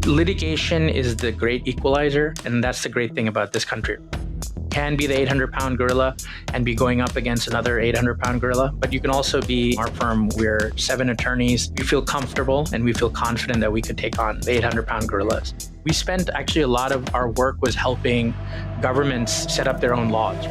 Litigation is the great equalizer, and that's the great thing about this country. Can be the 800-pound gorilla and be going up against another 800-pound gorilla, but you can also be our firm. We're 7 attorneys. We feel comfortable and we feel confident that we could take on the 800-pound gorillas. We spent actually a lot of our work was helping governments set up their own laws.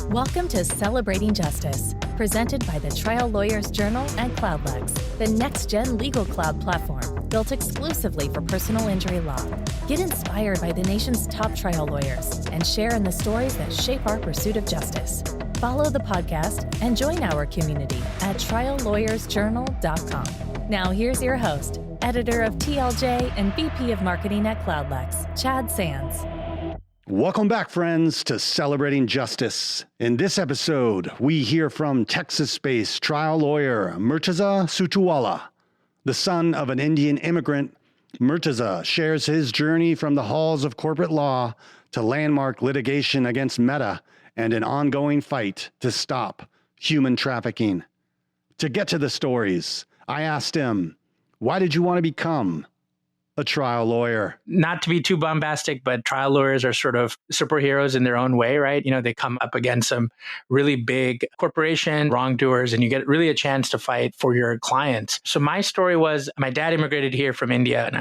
Welcome to Celebrating Justice, presented by the Trial Lawyers Journal and CloudLex, the next-gen legal cloud platform built exclusively for personal injury law. Get inspired by the nation's top trial lawyers and share in the stories that shape our pursuit of justice. Follow the podcast and join our community at triallawyersjournal.com. Now here's your host, editor of TLJ and VP of Marketing at CloudLex, Chad Sands. Welcome back, friends, to Celebrating Justice. In this episode, we hear from Texas-based trial lawyer Murtaza Sutarwalla. The son of an Indian immigrant, Murtaza shares his journey from the halls of corporate law to landmark litigation against Meta and an ongoing fight to stop human trafficking. To get to the stories, I asked him, why did you want to become a trial lawyer? Not to be too bombastic, but trial lawyers are sort of superheroes in their own way, right? You know, they come up against some really big corporation wrongdoers and you get really a chance to fight for your clients. So my story was my dad immigrated here from India and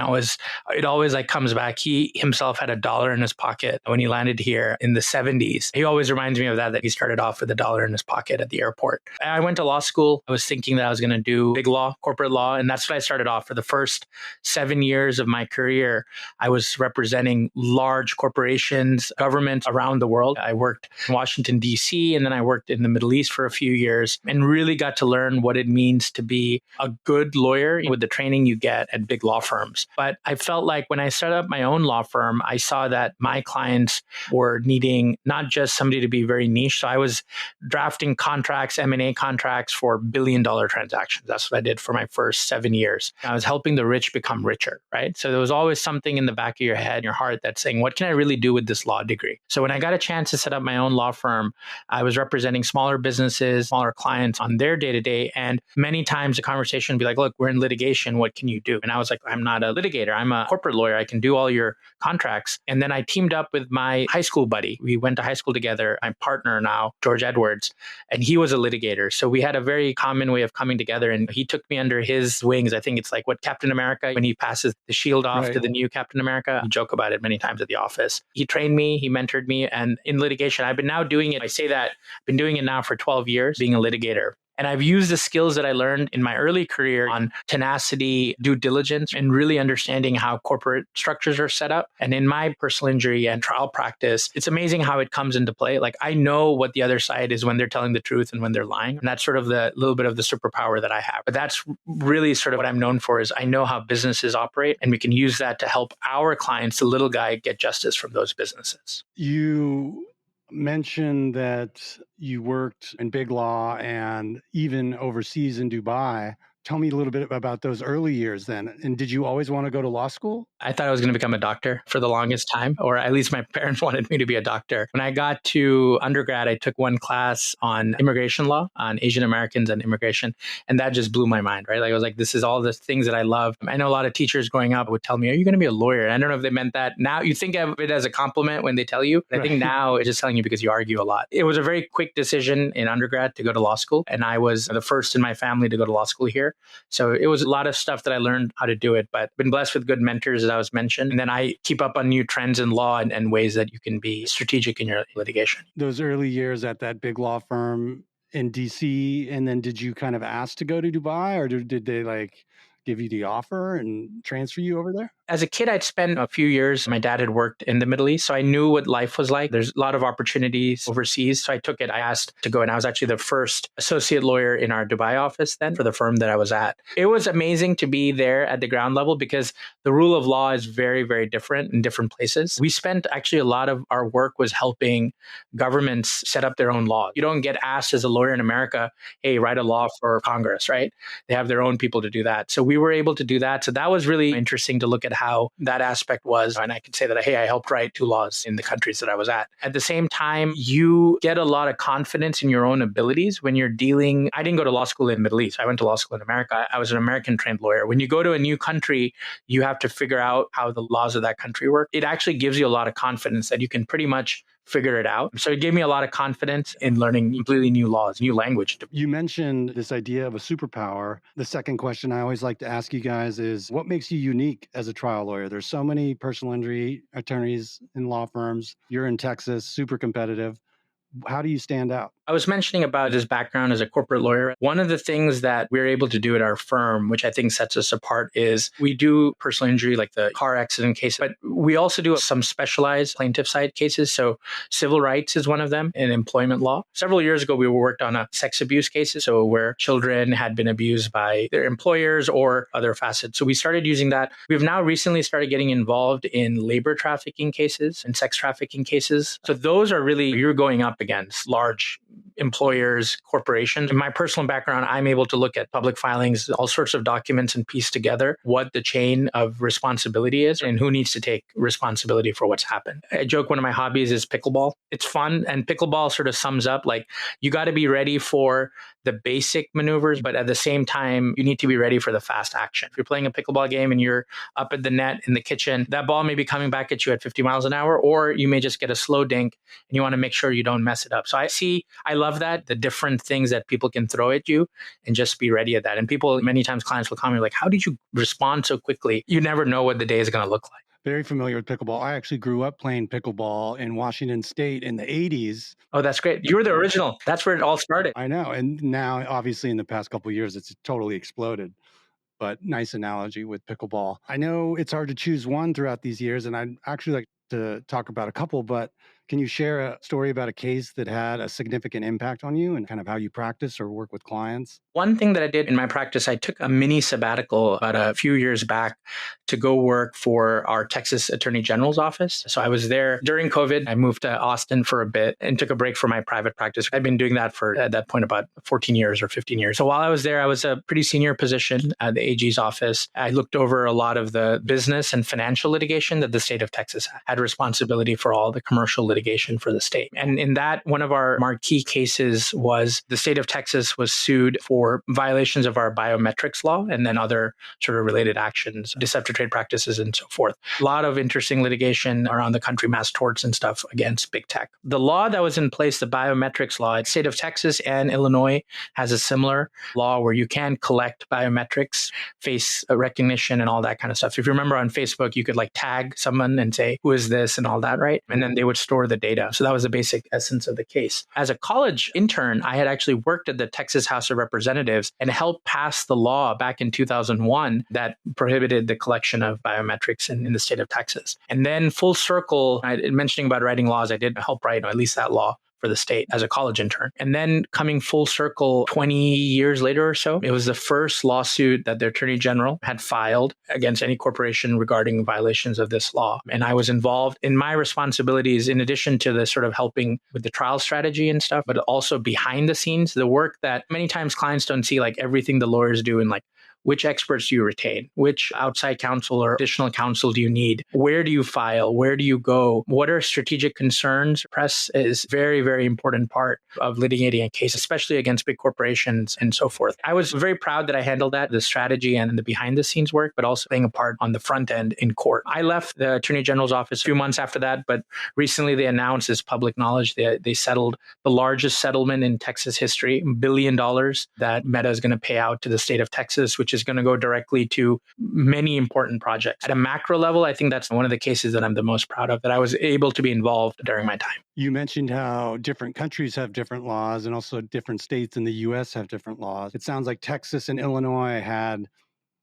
it always like comes back. He himself had $1 in his pocket when he landed here in the 70s. He always reminds me of that he started off with $1 in his pocket at the airport. I went to law school. I was thinking that I was going to do big law, corporate law. And that's what I started off for the first 7 years of my career. I was representing large corporations, governments around the world. I worked in Washington, D.C., and then I worked in the Middle East for a few years and really got to learn what it means to be a good lawyer with the training you get at big law firms. But I felt like when I set up my own law firm, I saw that my clients were needing not just somebody to be very niche. So I was drafting contracts, M&A contracts for billion-dollar transactions. That's what I did for my first 7 years. I was helping the rich become richer, right? So there was always something in the back of your head, your heart that's saying, what can I really do with this law degree? So when I got a chance to set up my own law firm, I was representing smaller businesses, smaller clients on their day-to-day. And many times the conversation would be like, look, we're in litigation. What can you do? And I was like, I'm not a litigator. I'm a corporate lawyer. I can do all your contracts. And then I teamed up with my high school buddy. We went to high school together. My partner now, George Edwards, and he was a litigator. So we had a very common way of coming together. And he took me under his wings. I think it's like what Captain America, when he passes the shield off to the new Captain America. We joke about it many times at the office. He trained me, he mentored me, and in litigation, I've been now doing it. I say that I've been doing it now for 12 years, being a litigator. And I've used the skills that I learned in my early career on tenacity, due diligence, and really understanding how corporate structures are set up. And in my personal injury and trial practice, it's amazing how it comes into play. Like I know what the other side is when they're telling the truth and when they're lying. And that's sort of the little bit of the superpower that I have. But that's really sort of what I'm known for is I know how businesses operate and we can use that to help our clients, the little guy, get justice from those businesses. You mentioned that you worked in big law and even overseas in Dubai. Tell me a little bit about those early years then. And did you always want to go to law school? I thought I was going to become a doctor for the longest time, or at least my parents wanted me to be a doctor. When I got to undergrad, I took one class on immigration law, on Asian Americans and immigration. And that just blew my mind, right? Like I was like, this is all the things that I love. I know a lot of teachers growing up would tell me, are you going to be a lawyer? And I don't know if they meant that. Now you think of it as a compliment when they tell you. But I think now it's just telling you because you argue a lot. It was a very quick decision in undergrad to go to law school. And I was the first in my family to go to law school here. So it was a lot of stuff that I learned how to do it, but been blessed with good mentors, as I was mentioned. And then I keep up on new trends in law and ways that you can be strategic in your litigation. Those early years at that big law firm in DC, and then did you kind of ask to go to Dubai, or did they like give you the offer and transfer you over there? As a kid, I'd spent a few years. My dad had worked in the Middle East, so I knew what life was like. There's a lot of opportunities overseas. So I took it. I asked to go, and I was actually the first associate lawyer in our Dubai office then for the firm that I was at. It was amazing to be there at the ground level because the rule of law is very, very different in different places. We spent actually a lot of our work was helping governments set up their own law. You don't get asked as a lawyer in America, hey, write a law for Congress, right? They have their own people to do that. So we we were able to do that. So that was really interesting to look at how that aspect was. And I could say that, hey, I helped write 2 laws in the countries that I was at. At the same time, you get a lot of confidence in your own abilities when you're dealing. I didn't go to law school in the Middle East. I went to law school in America. I was an American trained lawyer. When you go to a new country, you have to figure out how the laws of that country work. It actually gives you a lot of confidence that you can pretty much figure it out. So it gave me a lot of confidence in learning completely new laws, new language. You mentioned this idea of a superpower. The second question I always like to ask you guys is, what makes you unique as a trial lawyer? There's so many personal injury attorneys in law firms. You're in Texas, super competitive. How do you stand out? I was mentioning about his background as a corporate lawyer. One of the things that we're able to do at our firm, which I think sets us apart, is we do personal injury, like the car accident case, but we also do some specialized plaintiff side cases. So civil rights is one of them in employment law. Several years ago, we worked on a sex abuse cases, so where children had been abused by their employers or other facets. So we started using that. We've now recently started getting involved in labor trafficking cases and sex trafficking cases. So those are really, you're going up against large employers, corporations. In my personal background, I'm able to look at public filings, all sorts of documents, and piece together what the chain of responsibility is and who needs to take responsibility for what's happened. I joke one of my hobbies is pickleball. It's fun, and pickleball sort of sums up like you got to be ready for the basic maneuvers, but at the same time, you need to be ready for the fast action. If you're playing a pickleball game and you're up at the net in the kitchen, that ball may be coming back at you at 50 miles an hour, or you may just get a slow dink and you want to make sure you don't mess it up. So I love that, the different things that people can throw at you and just be ready at that. And people, many times clients will comment like, how did you respond so quickly? You never know what the day is going to look like. Very familiar with pickleball. I actually grew up playing pickleball in Washington State in the 80s. Oh, that's great. You were the original. That's where it all started. I know. And now, obviously, in the past couple of years, it's totally exploded. But nice analogy with pickleball. I know it's hard to choose one throughout these years, and I'd actually like to talk about a couple, but can you share a story about a case that had a significant impact on you and kind of how you practice or work with clients? One thing that I did in my practice, I took a mini sabbatical about a few years back to go work for our Texas Attorney General's office. So I was there during COVID. I moved to Austin for a bit and took a break from my private practice. I've been doing that for, at that point, about 14 years or 15 years. So while I was there, I was a pretty senior position at the AG's office. I looked over a lot of the business and financial litigation that the state of Texas had responsibility for all the commercial litigation for the state. And in that, one of our marquee cases was the state of Texas was sued for violations of our biometrics law and then other sort of related actions, deceptive trade practices and so forth. A lot of interesting litigation around the country, mass torts and stuff against big tech. The law that was in place, the biometrics law, the state of Texas and Illinois has a similar law where you can collect biometrics, face recognition and all that kind of stuff. If you remember on Facebook, you could like tag someone and say, who is this and all that, right? And then they would store the data. So that was the basic essence of the case. As a college intern, I had actually worked at the Texas House of Representatives and helped pass the law back in 2001 that prohibited the collection of biometrics in the state of Texas. And then full circle, mentioning about writing laws, I did help write at least that law for the state as a college intern. And then coming full circle 20 years later or so, it was the first lawsuit that the Attorney General had filed against any corporation regarding violations of this law. And I was involved in my responsibilities, in addition to the sort of helping with the trial strategy and stuff, but also behind the scenes, the work that many times clients don't see, like everything the lawyers do in like, which experts do you retain? Which outside counsel or additional counsel do you need? Where do you file? Where do you go? What are strategic concerns? Press is very, very important part of litigating a case, especially against big corporations and so forth. I was very proud that I handled that, the strategy and the behind the scenes work, but also playing a part on the front end in court. I left the Attorney General's office a few months after that, but recently they announced, as public knowledge, they settled the largest settlement in Texas history, $1 billion that Meta is going to pay out to the state of Texas, which is going to go directly to many important projects. At a macro level, I think that's one of the cases that I'm the most proud of, that I was able to be involved during my time. You mentioned how different countries have different laws and also different states in the US have different laws. It sounds like Texas and Illinois had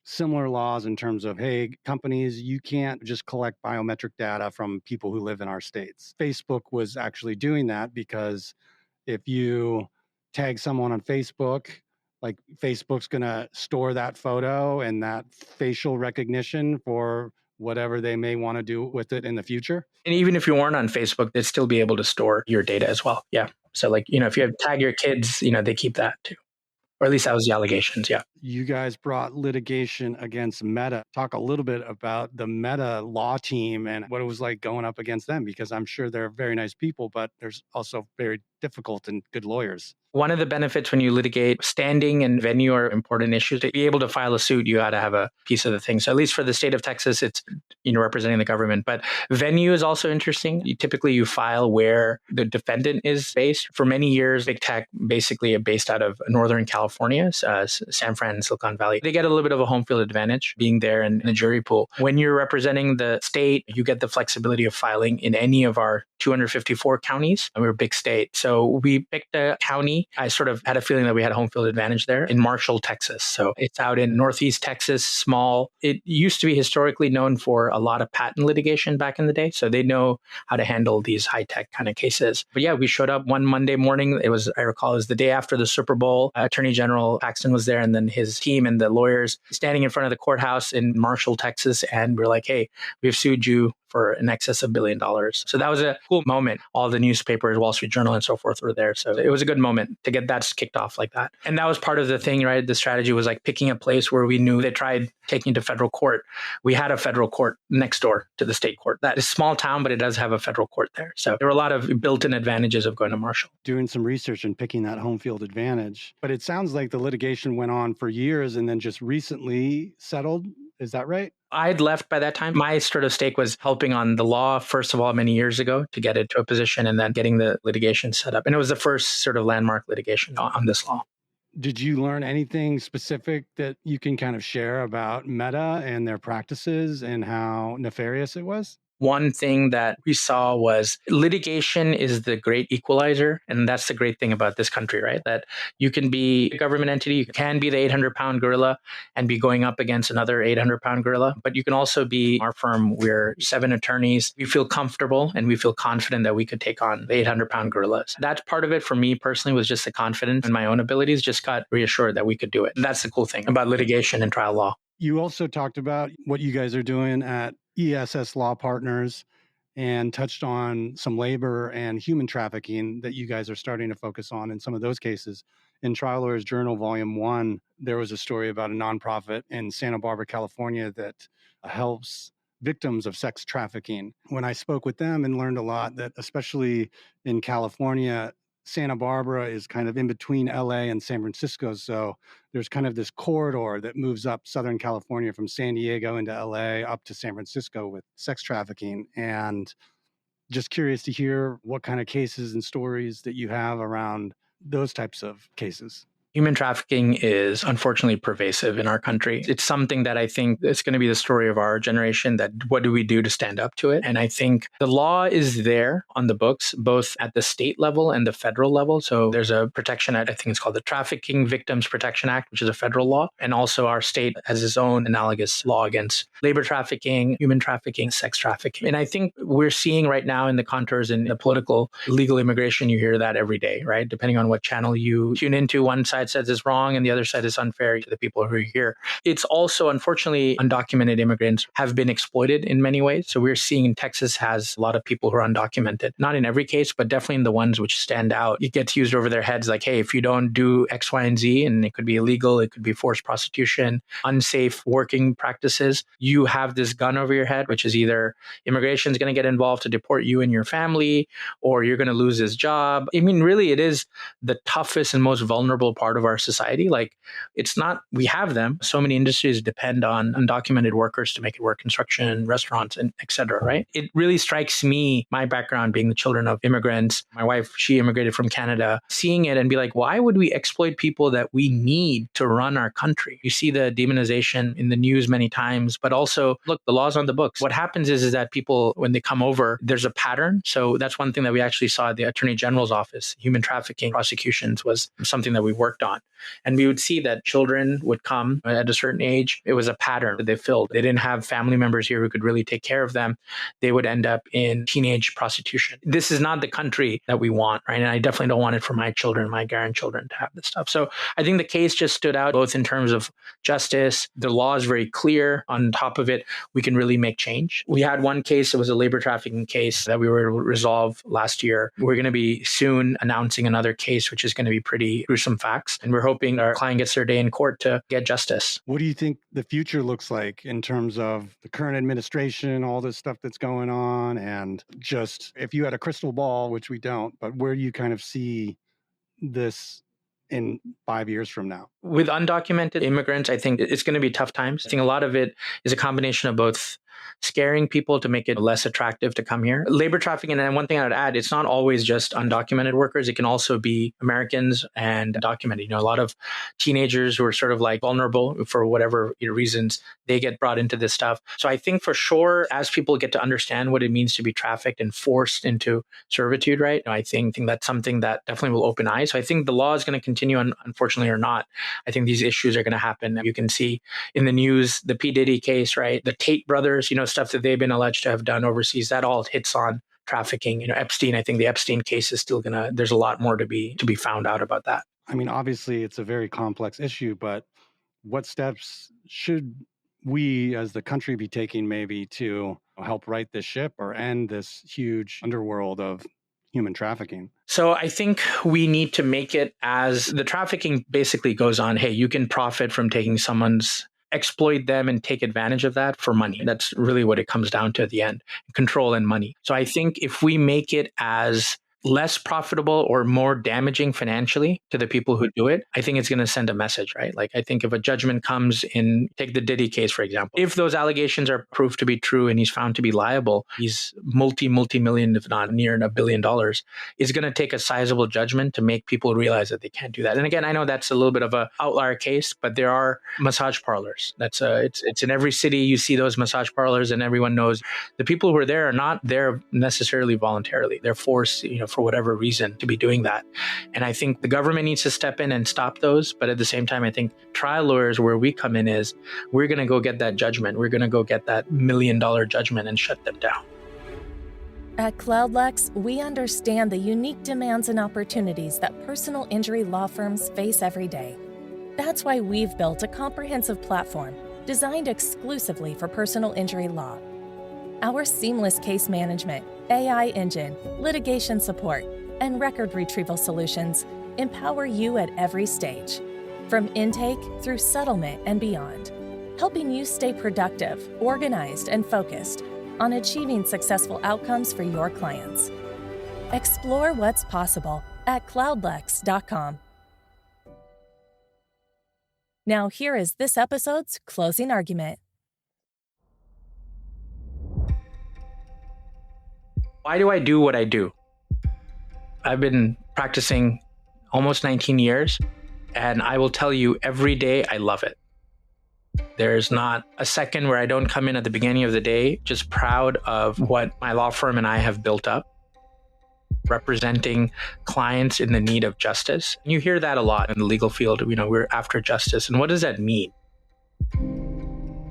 similar laws in terms of, hey, companies, you can't just collect biometric data from people who live in our states. Facebook was actually doing that because if you tag someone on Facebook, like Facebook's going to store that photo and that facial recognition for whatever they may want to do with it in the future. And even if you weren't on Facebook, they'd still be able to store your data as well. Yeah. So like, if you have tag your kids, they keep that too. Or at least that was the allegations. Yeah. You guys brought litigation against Meta. Talk a little bit about the Meta law team and what it was like going up against them, because I'm sure they're very nice people, but there's also very difficult and good lawyers. One of the benefits when you litigate, standing and venue are important issues. To be able to file a suit, you got to have a piece of the thing. So at least for the state of Texas, it's representing the government. But venue is also interesting. Typically, you file where the defendant is based. For many years, big tech basically are based out of Northern California, San Fran, Silicon Valley. They get a little bit of a home field advantage being there in the jury pool. When you're representing the state, you get the flexibility of filing in any of our 254 counties. We're a big state. So we picked a county. I sort of had a feeling that we had a home field advantage there in Marshall, Texas. So it's out in Northeast Texas, small. It used to be historically known for a lot of patent litigation back in the day. So they know how to handle these high-tech kind of cases. But yeah, we showed up one Monday morning. I recall it was the day after the Super Bowl. Attorney General Paxton was there, and then his team and the lawyers standing in front of the courthouse in Marshall, Texas. And we're like, hey, we've sued you for in excess of $1 billion. So that was a cool moment. All the newspapers, Wall Street Journal and so forth were there. So it was a good moment to get that kicked off like that. And that was part of the thing, right? The strategy was like picking a place where we knew they tried taking to federal court. We had a federal court next door to the state court. That is a small town, but it does have a federal court there. So there were a lot of built-in advantages of going to Marshall. Doing some research and picking that home field advantage. But it sounds like the litigation went on for years and then just recently settled. Is that right? I'd left by that time. My sort of stake was helping on the law, first of all, many years ago to get it to a position and then getting the litigation set up. And it was the first sort of landmark litigation on this law. Did you learn anything specific that you can kind of share about Meta and their practices and how nefarious it was? One thing that we saw was litigation is the great equalizer. And that's the great thing about this country, right? That you can be a government entity, you can be the 800-pound gorilla and be going up against another 800-pound gorilla. But you can also be our firm. We're 7 attorneys. We feel comfortable and we feel confident that we could take on the 800-pound gorillas. That part of it for me personally was just the confidence in my own abilities, just got reassured that we could do it. And that's the cool thing about litigation and trial law. You also talked about what you guys are doing at ESS Law Partners and touched on some labor and human trafficking that you guys are starting to focus on in some of those cases. In Trial Lawyers Journal, Volume 1, there was a story about a nonprofit in Santa Barbara, California that helps victims of sex trafficking. When I spoke with them and learned a lot that especially in California, Santa Barbara is kind of in between LA and San Francisco. So there's kind of this corridor that moves up Southern California from San Diego into LA up to San Francisco with sex trafficking. And just curious to hear what kind of cases and stories that you have around those types of cases. Human trafficking is unfortunately pervasive in our country. It's something that I think it's going to be the story of our generation, that what do we do to stand up to it? And I think the law is there on the books, both at the state level and the federal level. So there's a protection act, I think it's called the Trafficking Victims Protection Act, which is a federal law. And also our state has its own analogous law against labor trafficking, human trafficking, sex trafficking. And I think we're seeing right now in the contours in the political legal immigration, you hear that every day, right? Depending on what channel you tune into, one side says it's wrong and the other side is unfair to the people who are here. It's also, unfortunately, undocumented immigrants have been exploited in many ways. So we're seeing Texas has a lot of people who are undocumented, not in every case, but definitely in the ones which stand out. It gets used over their heads like, hey, if you don't do X, Y, and Z, and it could be illegal, it could be forced prostitution, unsafe working practices, you have this gun over your head, which is either immigration is going to get involved to deport you and your family, or you're going to lose this job. I mean, really, it is the toughest and most vulnerable part of our society. Like, it's not, we have them. So many industries depend on undocumented workers to make it work, construction, restaurants, and et cetera, right? It really strikes me, my background being the children of immigrants, my wife, she immigrated from Canada, seeing it and be like, why would we exploit people that we need to run our country? You see the demonization in the news many times, but also, look, the law's on the books. What happens is that people, when they come over, there's a pattern. So that's one thing that we actually saw at the Attorney General's office. Human trafficking prosecutions was something that we worked on. And we would see that children would come at a certain age. It was a pattern that they filled. They didn't have family members here who could really take care of them. They would end up in teenage prostitution. This is not the country that we want, right? And I definitely don't want it for my children, my grandchildren to have this stuff. So I think the case just stood out both in terms of justice. The law is very clear. On top of it, we can really make change. We had one case, it was a labor trafficking case that we were able to resolve last year. We're going to be soon announcing another case, which is going to be pretty gruesome facts. weeks. And we're hoping our client gets their day in court to get justice. What do you think the future looks like in terms of the current administration, all this stuff that's going on? And just if you had a crystal ball, which we don't, but where do you kind of see this in 5 years from now? With undocumented immigrants, I think it's going to be tough times. I think a lot of it is a combination of both scaring people to make it less attractive to come here. Labor trafficking, and one thing I would add, it's not always just undocumented workers. It can also be Americans and documented. A lot of teenagers who are sort of like vulnerable for whatever reasons, they get brought into this stuff. So I think for sure, as people get to understand what it means to be trafficked and forced into servitude, right? I think that's something that definitely will open eyes. So I think the law is going to continue, unfortunately or not. I think these issues are going to happen. You can see in the news, the P. Diddy case, right? The Tate brothers, stuff that they've been alleged to have done overseas, that all hits on trafficking. Epstein, I think the Epstein case is still there's a lot more to be found out about that. I mean, obviously it's a very complex issue, but what steps should we as the country be taking maybe to help right this ship or end this huge underworld of human trafficking? So I think we need to make it as the trafficking basically goes on. Hey, you can profit from taking exploit them and take advantage of that for money. That's really what it comes down to at the end, control and money. So I think if we make it as less profitable or more damaging financially to the people who do it, I think it's going to send a message, right? Like, I think if a judgment comes in, take the Diddy case, for example, if those allegations are proved to be true and he's found to be liable, he's multi-million, if not near $1 billion, is going to take a sizable judgment to make people realize that they can't do that. And again, I know that's a little bit of an outlier case, but there are massage parlors. It's in every city. You see those massage parlors, and everyone knows the people who are there are not there necessarily voluntarily. They're forced, for whatever reason, to be doing that. And I think the government needs to step in and stop those. But at the same time, I think trial lawyers, where we come in, is we're going to go get that judgment. We're going to go get that $1 million judgment and shut them down. At CloudLex, we understand the unique demands and opportunities that personal injury law firms face every day. That's why we've built a comprehensive platform designed exclusively for personal injury law. Our seamless case management, AI engine, litigation support, and record retrieval solutions empower you at every stage, from intake through settlement and beyond, helping you stay productive, organized, and focused on achieving successful outcomes for your clients. Explore what's possible at cloudlex.com. Now here is this episode's closing argument. Why do I do what I do? I've been practicing almost 19 years, and I will tell you every day I love it. There's not a second where I don't come in at the beginning of the day just proud of what my law firm and I have built up, representing clients in the need of justice. And you hear that a lot in the legal field. We're after justice. And what does that mean?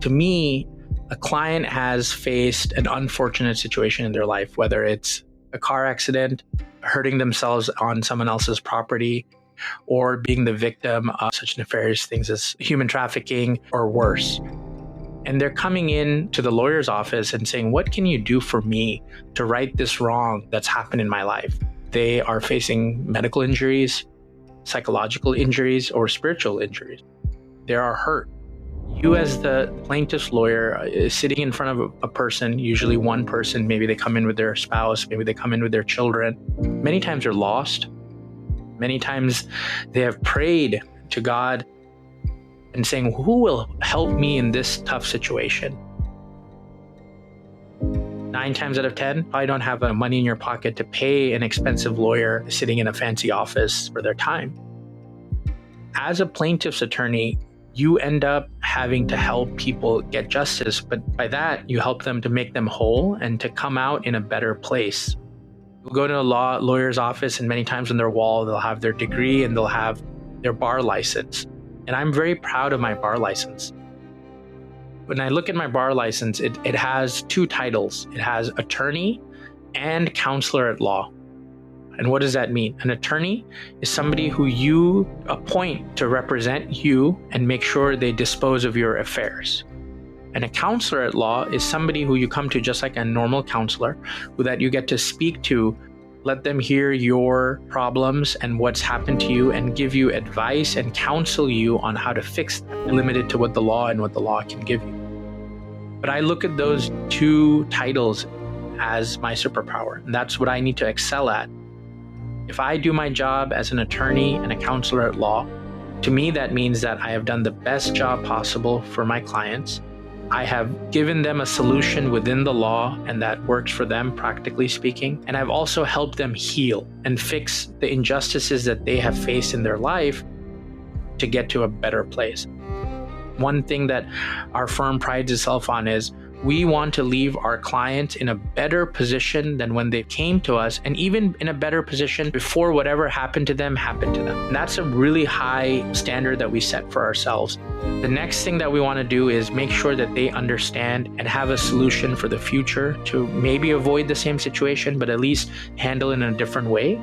To me, a client has faced an unfortunate situation in their life, whether it's a car accident, hurting themselves on someone else's property, or being the victim of such nefarious things as human trafficking or worse. And they're coming in to the lawyer's office and saying, what can you do for me to right this wrong that's happened in my life? They are facing medical injuries, psychological injuries, or spiritual injuries. They are hurt. You as the plaintiff's lawyer is sitting in front of a person, usually one person. Maybe they come in with their spouse, maybe they come in with their children. Many times they're lost. Many times they have prayed to God and saying, who will help me in this tough situation? 9 times out of 10, I don't have money in your pocket to pay an expensive lawyer sitting in a fancy office for their time. As a plaintiff's attorney, you end up having to help people get justice, but by that, you help them to make them whole and to come out in a better place. You'll go to a lawyer's office, and many times on their wall, they'll have their degree and they'll have their bar license. And I'm very proud of my bar license. When I look at my bar license, it has 2 titles. It has attorney and counselor at law. And what does that mean? An attorney is somebody who you appoint to represent you and make sure they dispose of your affairs. And a counselor at law is somebody who you come to just like a normal counselor, who that you get to speak to Let them hear your problems and what's happened to you and give you advice and counsel you on how to fix that, limited to what the law and what the law can give you. But I look at those two titles as my superpower, and that's what I need to excel at. If I do my job as an attorney and a counselor at law, to me that means that I have done the best job possible for my clients. I have given them a solution within the law and that works for them, practically speaking. And I've also helped them heal and fix the injustices that they have faced in their life to get to a better place. One thing that our firm prides itself on is we want to leave our clients in a better position than when they came to us, and even in a better position before whatever happened to them happened to them. And that's a really high standard that we set for ourselves. The next thing that we want to do is make sure that they understand and have a solution for the future to maybe avoid the same situation, but at least handle it in a different way.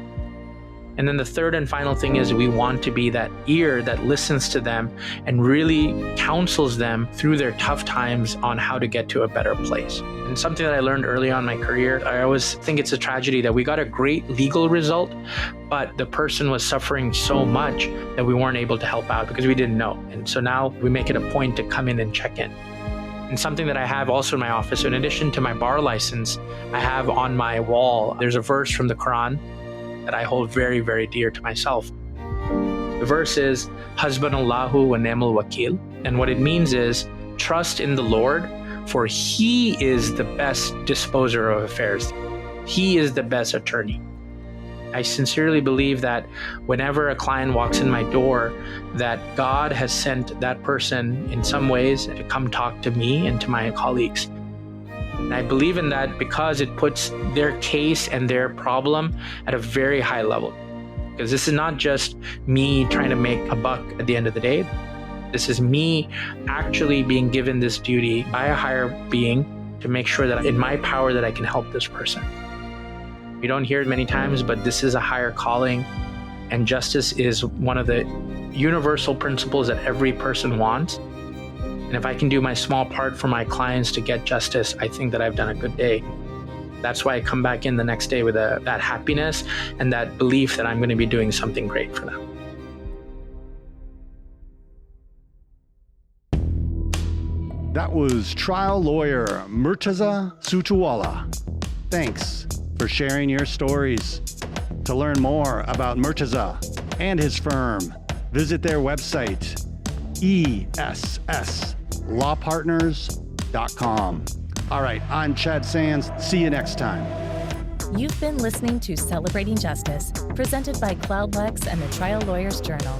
And then the third and final thing is we want to be that ear that listens to them and really counsels them through their tough times on how to get to a better place. And something that I learned early on in my career, I always think it's a tragedy that we got a great legal result, but the person was suffering so much that we weren't able to help out because we didn't know. And so now we make it a point to come in and check in. And something that I have also in my office, in addition to my bar license, I have on my wall, there's a verse from the Quran that I hold very, very dear to myself. The verse is, Hasbunallahu wa ni'mal wakil. And what it means is, trust in the Lord, for He is the best disposer of affairs. He is the best attorney. I sincerely believe that whenever a client walks in my door, that God has sent that person in some ways to come talk to me and to my colleagues. And I believe in that because it puts their case and their problem at a very high level. Because this is not just me trying to make a buck at the end of the day. This is me actually being given this duty by a higher being to make sure that in my power that I can help this person. We don't hear it many times, but this is a higher calling. And justice is one of the universal principles that every person wants. And if I can do my small part for my clients to get justice, I think that I've done a good day. That's why I come back in the next day with that happiness and that belief that I'm going to be doing something great for them. That was trial lawyer Murtaza Sutarwalla. Thanks for sharing your stories. To learn more about Murtaza and his firm, visit their website, esslawpartners.com. All right, I'm Chad Sands. See you next time. You've been listening to Celebrating Justice, presented by CloudLex and the Trial Lawyers Journal.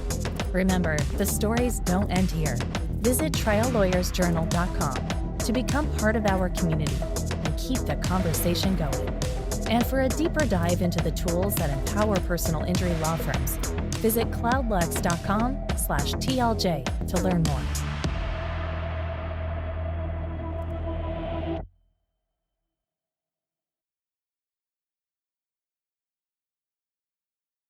Remember, the stories don't end here. Visit triallawyersjournal.com to become part of our community and keep the conversation going. And for a deeper dive into the tools that empower personal injury law firms, visit cloudlex.com/TLJ to learn more.